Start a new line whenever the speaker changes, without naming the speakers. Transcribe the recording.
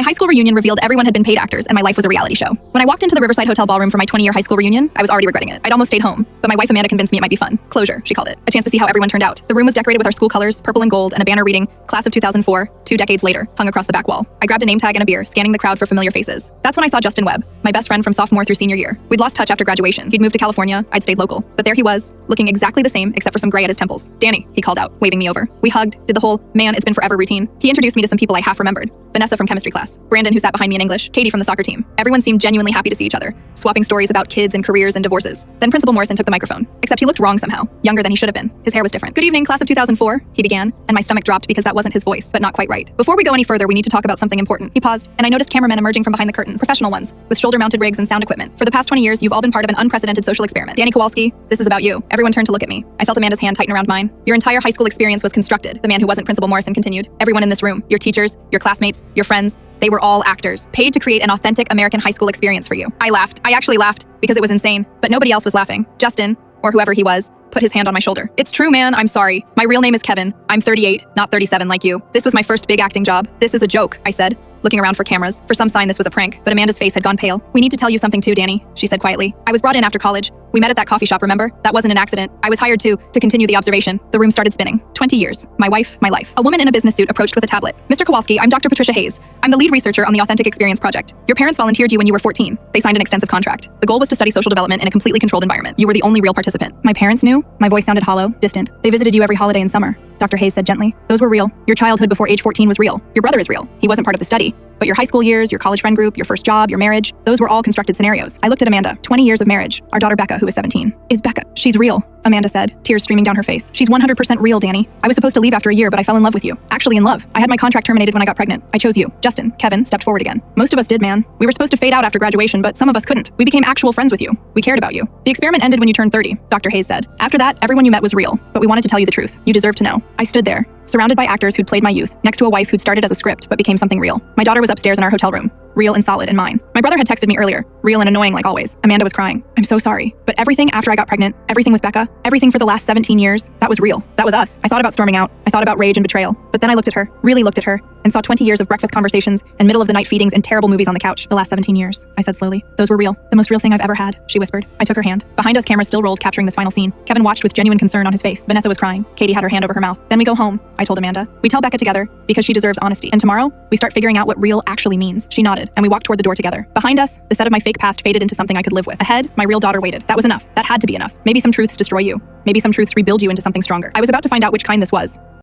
My high school reunion revealed everyone had been paid actors and my life was a reality show. When I walked into the Riverside Hotel ballroom for my 20-year high school reunion, I was already regretting it. I'd almost stayed home, but my wife Amanda convinced me it might be fun. Closure, she called it. A chance to see how everyone turned out. The room was decorated with our school colors, purple and gold, and a banner reading, Class of 2004, 2 decades later, hung across the back wall. I grabbed a name tag and a beer, scanning the crowd for familiar faces. That's when I saw Justin Webb, my best friend from sophomore through senior year. We'd lost touch after graduation. He'd moved to California, I'd stayed local. But there he was, looking exactly the same except for some gray at his temples. Danny, he called out, waving me over. We hugged, did the whole, man, it's been forever routine. He introduced me to some people I half remembered. Vanessa from chemistry class, Brandon who sat behind me in English, Katie from the soccer team. Everyone seemed genuinely happy to see each other, swapping stories about kids and careers and divorces. Then Principal Morrison took the microphone, except he looked wrong somehow, younger than he should have been. His hair was different. Good evening, class of 2004, he began, and my stomach dropped because that wasn't his voice, but not quite right. Before we go any further, we need to talk about something important. He paused, and I noticed cameramen emerging from behind the curtains, professional ones, with shoulder-mounted rigs and sound equipment. For the past 20 years, you've all been part of an unprecedented social experiment. Danny Kowalski, this is about you. Everyone turned to look at me. I felt Amanda's hand tighten around mine. Your entire high school experience was constructed, the man who wasn't Principal Morrison continued. Everyone in this room, your teachers, your classmates, your friends, they were all actors, paid to create an authentic American high school experience for you. I laughed. I actually laughed because it was insane, but nobody else was laughing. Justin, or whoever he was, put his hand on my shoulder. It's true, man. I'm sorry. My real name is Kevin. I'm 38, not 37 like you. This was my first big acting job. This is a joke, I said, looking around for cameras. For some sign this was a prank, but Amanda's face had gone pale. We need to tell you something too, Danny, she said quietly. I was brought in after college. We met at that coffee shop, remember? That wasn't an accident. I was hired to continue the observation. The room started spinning. 20 years. My wife, my life. A woman in a business suit approached with a tablet. Mr. Kowalski, I'm Dr. Patricia Hayes. I'm the lead researcher on the Authentic Experience Project. Your parents volunteered you when you were 14. They signed an extensive contract. The goal was to study social development in a completely controlled environment. You were the only real participant. My parents knew. My voice sounded hollow, distant. They visited you every holiday and summer. Dr. Hayes said gently. Those were real. Your childhood before age 14 was real. Your brother is real. He wasn't part of the study. But your high school years, your college friend group, your first job, your marriage, those were all constructed scenarios. I looked at Amanda. 20 years of marriage. Our daughter Becca, who is 17. Is Becca? She's real, Amanda said, tears streaming down her face. She's 100% real, Danny. I was supposed to leave after a year, but I fell in love with you. Actually in love. I had my contract terminated when I got pregnant. I chose you. Justin, Kevin, stepped forward again. Most of us did, man. We were supposed to fade out after graduation, but some of us couldn't. We became actual friends with you. We cared about you. The experiment ended when you turned 30, Dr. Hayes said. After that, everyone you met was real, but we wanted to tell you the truth. You deserve to know. I stood there, surrounded by actors who'd played my youth, next to a wife who'd started as a script but became something real. My daughter was upstairs in our hotel room, real and solid and mine. My brother had texted me earlier, real and annoying like always. Amanda was crying. I'm so sorry. But everything after I got pregnant, everything with Becca, everything for the last 17 years, that was real. That was us. I thought about storming out. I thought about rage and betrayal. But then I looked at her, really looked at her, and saw 20 years of breakfast conversations and middle of the night feedings and terrible movies on the couch. The last 17 years, I said slowly. Those were real. The most real thing I've ever had, she whispered. I took her hand. Behind us, cameras still rolled, capturing this final scene. Kevin watched with genuine concern on his face. Vanessa was crying. Katie had her hand over her mouth. Then we go home, I told Amanda. We tell Becca together because she deserves honesty. And tomorrow, we start figuring out what real actually means. She nodded, and we walked toward the door together. Behind us, the set of my fake past faded into something I could live with. Ahead, my real daughter waited. That was enough. That had to be enough. Maybe some truths destroy you. Maybe some truths rebuild you into something stronger. I was about to find out which kind this was.